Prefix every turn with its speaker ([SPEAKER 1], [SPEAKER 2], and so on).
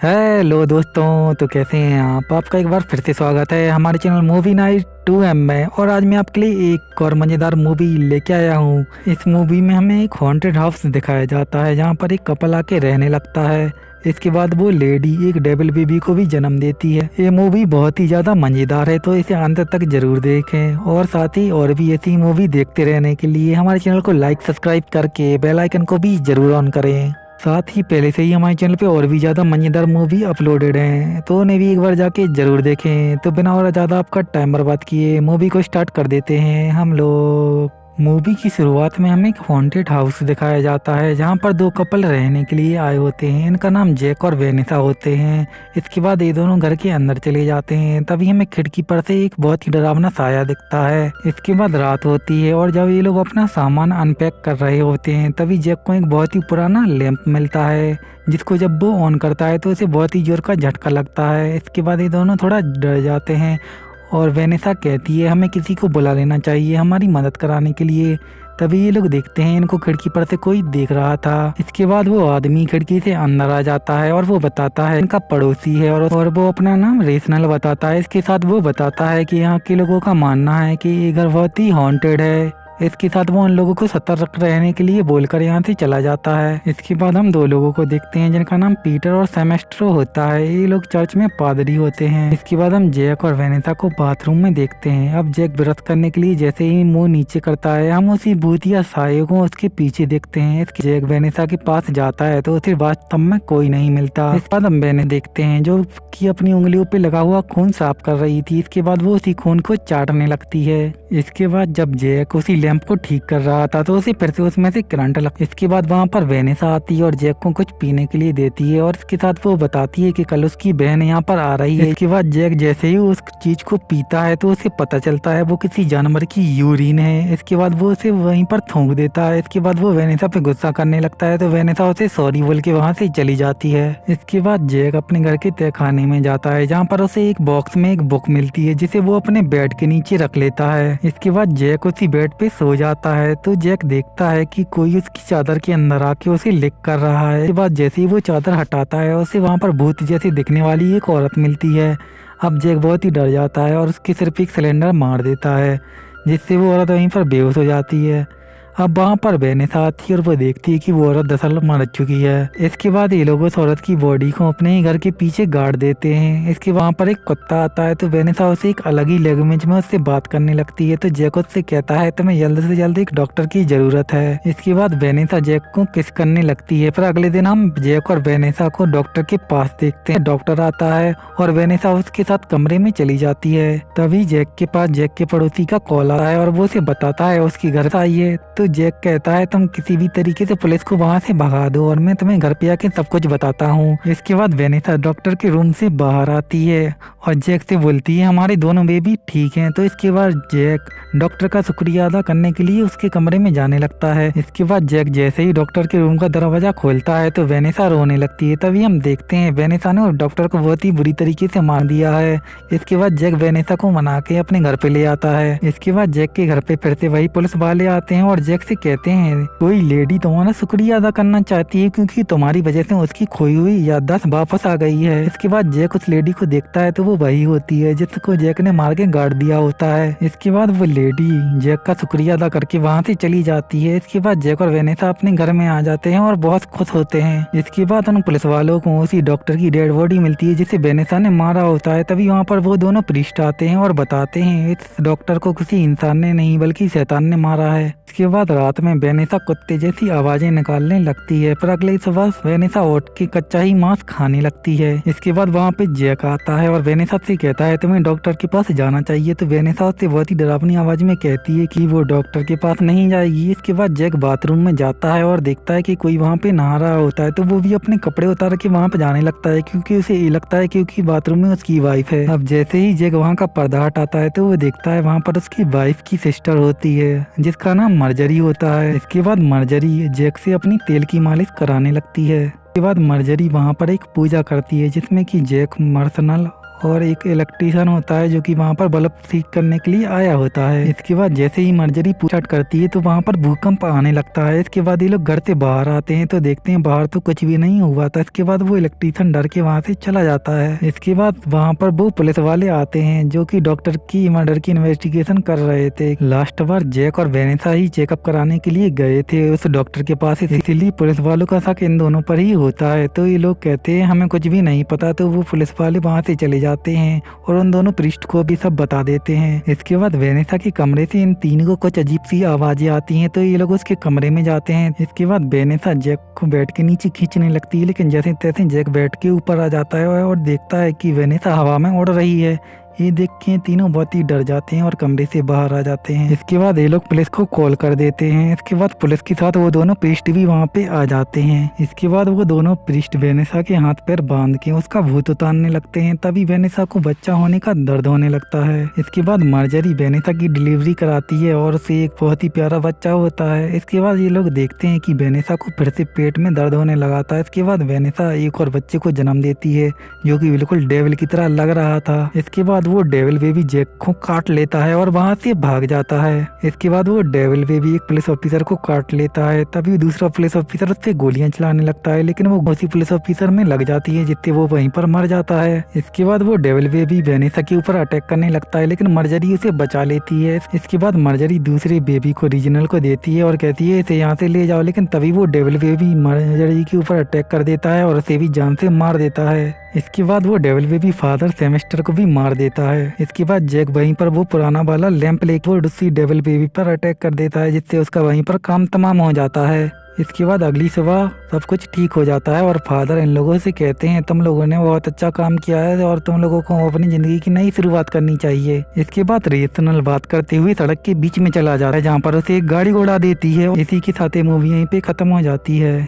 [SPEAKER 1] Hello दोस्तों, तो कैसे हैं आप? आपका एक बार फिर से स्वागत है हमारे चैनल मूवी नाइट 2M में। और आज मैं आपके लिए एक और मज़ेदार मूवी लेके आया हूँ। इस मूवी में हमें एक हॉन्टेड हाउस दिखाया जाता है जहाँ पर एक कपल आके रहने लगता है। इसके बाद वो लेडी एक डेविल बेबी को भी जन्म देती है। ये मूवी बहुत ही ज़्यादा मज़ेदार है, तो इसे अंत तक जरूर देखें। और साथ ही और भी ऐसी मूवी देखते रहने के लिए हमारे चैनल को लाइक सब्सक्राइब करके बेल आइकन को भी जरूर ऑन करें। साथ ही पहले से ही हमारे चैनल पे और भी ज़्यादा मज़ेदार मूवी अपलोडेड हैं, तो उन्हें भी एक बार जाके ज़रूर देखें। तो बिना और ज़्यादा आपका टाइम बर्बाद किए मूवी को स्टार्ट कर देते हैं हम लोग। मूवी की शुरुआत में हमें एक हॉन्टेड हाउस दिखाया जाता है जहाँ पर दो कपल रहने के लिए आए होते हैं। इनका नाम जैक और वेनेसा होते हैं। इसके बाद ये दोनों घर के अंदर चले जाते हैं। तभी हमें खिड़की पर से एक बहुत ही डरावना साया दिखता है। इसके बाद रात होती है और जब ये लोग अपना सामान अनपैक कर रहे होते हैं तभी जैक को एक बहुत ही पुराना लैंप मिलता है, जिसको जब वो ऑन करता है तो उसे बहुत ही जोर का झटका लगता है। इसके बाद ये दोनों थोड़ा डर जाते हैं और वेनेसा कहती है हमें किसी को बुला लेना चाहिए हमारी मदद कराने के लिए। तभी ये लोग देखते हैं इनको खिड़की पर से कोई देख रहा था। इसके बाद वो आदमी खिड़की से अंदर आ जाता है और वो बताता है इनका पड़ोसी है और वो अपना नाम रेशनल बताता है। इसके साथ वो बताता है कि यहाँ के लोगों का मानना है कि ये घर बहुत ही हॉन्टेड है। इसके साथ वो उन लोगों को सतर्क रहने के लिए बोलकर यहाँ से चला जाता है। इसके बाद हम दो लोगों को देखते हैं जिनका नाम पीटर और सेमेस्ट्रो होता है। ये लोग चर्च में पादरी होते हैं। इसके बाद हम जैक और वेनेसा को बाथरूम में देखते हैं। अब जैक ब्रश करने के लिए जैसे ही मुंह नीचे करता है हम उसी भूतिया साये को उसके पीछे देखते हैं। इसके जैक वेनेसा के पास जाता है तो उसे वास्तव में कोई नहीं मिलता। इसके बाद हम वेने देखते हैं जो कि अपनी उंगलियों पे लगा हुआ खून साफ कर रही थी। इसके बाद वो उसी खून को चाटने लगती है। इसके बाद जब जैक उसी लैंप को ठीक कर रहा था तो उसे फिर से उसमें से करंट लग। इसके बाद वहाँ पर वेनेसा आती है और जैक को कुछ पीने के लिए देती है और इसके साथ वो बताती है कि कल उसकी बहन यहाँ पर आ रही है। इसके बाद जैक जैसे ही उस चीज को पीता है तो उसे पता चलता है वो किसी जानवर की यूरिन है। इसके बाद वो उसे वहीं पर थूक देता है। इसके बाद वो वेनेसा पे गुस्सा करने लगता है तो वेनेसा उसे सॉरी बोल के वहाँ से चली जाती है। इसके बाद जैक अपने घर के तहखाने में जाता है जहाँ पर उसे एक बॉक्स में एक बुक मिलती है जिसे वो अपने बेड के नीचे रख लेता है। इसके बाद जैक उसी बेड पे सो जाता है तो जैक देखता है कि कोई उसकी चादर के अंदर आके उसे लिक कर रहा है। इसके बाद जैसे ही वो चादर हटाता है उसे वहाँ पर भूत जैसी दिखने वाली एक औरत मिलती है। अब जैक बहुत ही डर जाता है और उसके सिर पे एक सिलेंडर मार देता है जिससे वो औरत वहीं पर बेहोश हो जाती है। अब वहाँ पर वेनेसा आती है और वो देखती है कि वो औरत दरअसल मर चुकी है। इसके बाद ये लोग उस औरत की बॉडी को अपने ही घर के पीछे गाड़ देते हैं। इसके वहाँ पर एक कुत्ता आता है तो वेनेसा उसे एक अलग ही लैंग्वेज में उससे बात करने लगती है। तो जैक उससे कहता है तुम्हें जल्द से जल्द एक डॉक्टर की जरूरत है। इसके बाद वेनेसा जैक को किस करने लगती है। फिर अगले दिन हम जैक और वेनेसा को डॉक्टर के पास देखते हैं। डॉक्टर आता है और वेनेसा उसके साथ कमरे में चली जाती है। तभी जैक के पास जैक के पड़ोसी का कॉल आता है और वो उसे बताता है उसके घर आइए। तो जैक कहता है तुम किसी भी तरीके से पुलिस को वहाँ से भगा दो और मैं तुम्हें घर पे आके सब कुछ बताता हूँ। इसके बाद वेनेसा डॉक्टर के रूम से बाहर आती है और जैक से बोलती है हमारे दोनों बेबी ठीक हैं। तो इसके बाद जैक डॉक्टर का शुक्रिया अदा करने के लिए उसके कमरे में जाने लगता है। इसके बाद जैक जैसे ही डॉक्टर के रूम का दरवाजा खोलता है तो वेनेसा रोने लगती है। तभी हम देखते हैं वेनेसा ने डॉक्टर को बहुत ही बुरी तरीके से मार दिया है। इसके बाद जैक वेनेसा को मना के अपने घर पे ले आता है। इसके बाद जैक के घर पे फिर से वही पुलिस वाले आते हैं और जैक से कहते हैं कोई लेडी तुम्हारा शुक्रिया अदा करना चाहती है क्योंकि तुम्हारी वजह से उसकी खोई हुई याददाश्त वापस आ गई है। इसके बाद जैक उस लेडी को देखता है तो वो वही होती है जिसको जैक ने मार के गाड़ दिया होता है। इसके बाद वो लेडी जैक का शुक्रिया अदा करके वहाँ से चली जाती है। इसके बाद जैक और वेनेसा अपने घर में आ जाते हैं और बहुत खुश होते हैं। इसके बाद उन पुलिस वालों को उसी डॉक्टर की डेड बॉडी मिलती है जिसे वेनेसा ने मारा होता है। तभी वहाँ पर वो दोनों प्रीस्ट आते हैं और बताते हैं इस डॉक्टर को किसी इंसान ने नहीं बल्कि शैतान ने मारा है। इसके बाद रात में वेनेसा कुत्ते जैसी आवाजें निकालने लगती है। फिर अगली सुबह वेनेसा उठ के कच्चा ही मांस खाने लगती है। इसके बाद वहाँ पे जैक आता है और वेनेसा से कहता है तुम्हें डॉक्टर के पास जाना चाहिए। तो वेनेसा उससे बहुत ही डरावनी आवाज में कहती है कि वो डॉक्टर के पास नहीं जाएगी। इसके बाद जैक बाथरूम में जाता है और देखता है कि कोई वहाँ पे नहा रहा होता है तो वो भी अपने कपड़े उतार के वहाँ पे जाने लगता है क्योंकि उसे ये लगता है क्योंकि बाथरूम में उसकी वाइफ है। अब जैसे ही जैक वहाँ का पर्दा हटाता है तो वो देखता है वहाँ पर उसकी वाइफ की सिस्टर होती है जिसका नाम मर्जरी होता है। इसके बाद मर्जरी जैक से अपनी तेल की मालिश कराने लगती है। इसके बाद मर्जरी वहाँ पर एक पूजा करती है जिसमें कि जैक, मर्सनल और एक इलेक्ट्रीशियन होता है जो कि वहाँ पर बल्ब ठीक करने के लिए आया होता है। इसके बाद जैसे ही मर्जरी पूछताछ करती है तो वहाँ पर भूकंप आने लगता है। इसके बाद ये लोग घर से बाहर आते हैं तो देखते हैं बाहर तो कुछ भी नहीं हुआ था। इसके बाद वो इलेक्ट्रीशियन डर के वहाँ से चला जाता है। इसके बाद वहाँ पर वो पुलिस वाले आते हैं जो कि डॉक्टर की मर्डर की इन्वेस्टिगेशन कर रहे थे। लास्ट बार जैक और वेनेसा ही चेकअप कराने के लिए गए थे उस डॉक्टर के पास, इसीलिए पुलिस वालों का शक इन दोनों पर ही होता है। तो ये लोग कहते हैं हमें कुछ भी नहीं पता, तो वो पुलिस वाले वहाँ से चले जाते हैं और उन दोनों प्रीस्ट को भी सब बता देते हैं। इसके बाद वेनेसा के कमरे से इन तीनों को कुछ अजीब सी आवाजें आती हैं, तो ये लोग उसके कमरे में जाते हैं। इसके बाद वेनेसा जैक को बेड के नीचे खींचने लगती है, लेकिन जैसे तैसे जैक बेड के ऊपर आ जाता है और देखता है कि वेनेसा हवा में उड़ रही है। ये देख के तीनों बहुत ही डर जाते हैं और कमरे से बाहर आ जाते हैं। इसके बाद ये लोग पुलिस को कॉल कर देते हैं। इसके बाद पुलिस के साथ वो दोनों प्रीस्ट भी वहाँ पे आ जाते हैं। इसके बाद वो दोनों प्रीस्ट वेनेसा के हाथ पैर बांध के उसका भूत उतारने लगते हैं। तभी वेनेसा को बच्चा होने का दर्द होने लगता है। इसके बाद मार्जरी वेनेसा की डिलीवरी कराती है और उसे एक बहुत ही प्यारा बच्चा होता है। इसके बाद ये लोग देखते हैं कि वेनेसा को फिर से पेट में दर्द होने लगा था। इसके बाद वेनेसा एक और बच्चे को जन्म देती है जो कि बिल्कुल डेविल की तरह लग रहा था। इसके बाद वो डेविल बेबी जैक को काट लेता है और वहाँ से भाग जाता है। इसके बाद वो डेविल बेबी एक पुलिस ऑफिसर को काट लेता है। तभी दूसरा पुलिस ऑफिसर उससे गोलियां चलाने लगता है, लेकिन वो उसी पुलिस ऑफिसर में लग जाती है जिससे वो वहीं पर मर जाता है। इसके बाद वो डेविल बेबी वेनेसा के ऊपर अटैक करने लगता है, लेकिन मर्जरी उसे बचा लेती है। इसके बाद मर्जरी दूसरे बेबी को रीजनल को देती है और कहती है इसे यहाँ से ले जाओ, लेकिन तभी वो डेविल बेबी मर्जरी के ऊपर अटैक कर देता है और उसे भी जान से मार देता है। इसके बाद वो डेविल बेबी फादर सेमेस्टर को भी मार देता है। इसके बाद जैक वहीं पर वो पुराना वाला लैंप लेके वो उसी डेविल बेबी पर अटैक कर देता है, जिससे उसका वहीं पर काम तमाम हो जाता है। इसके बाद अगली सुबह सब कुछ ठीक हो जाता है और फादर इन लोगों से कहते हैं तुम लोगों ने बहुत अच्छा काम किया है और तुम लोगों को अपनी जिंदगी की नई शुरुआत करनी चाहिए। इसके बाद रेशनल बात करते हुए सड़क के बीच में चला जाता है जहाँ पर उसे एक गाड़ी उड़ा देती है। इसी के साथ मूवी यहीं पे खत्म हो जाती है।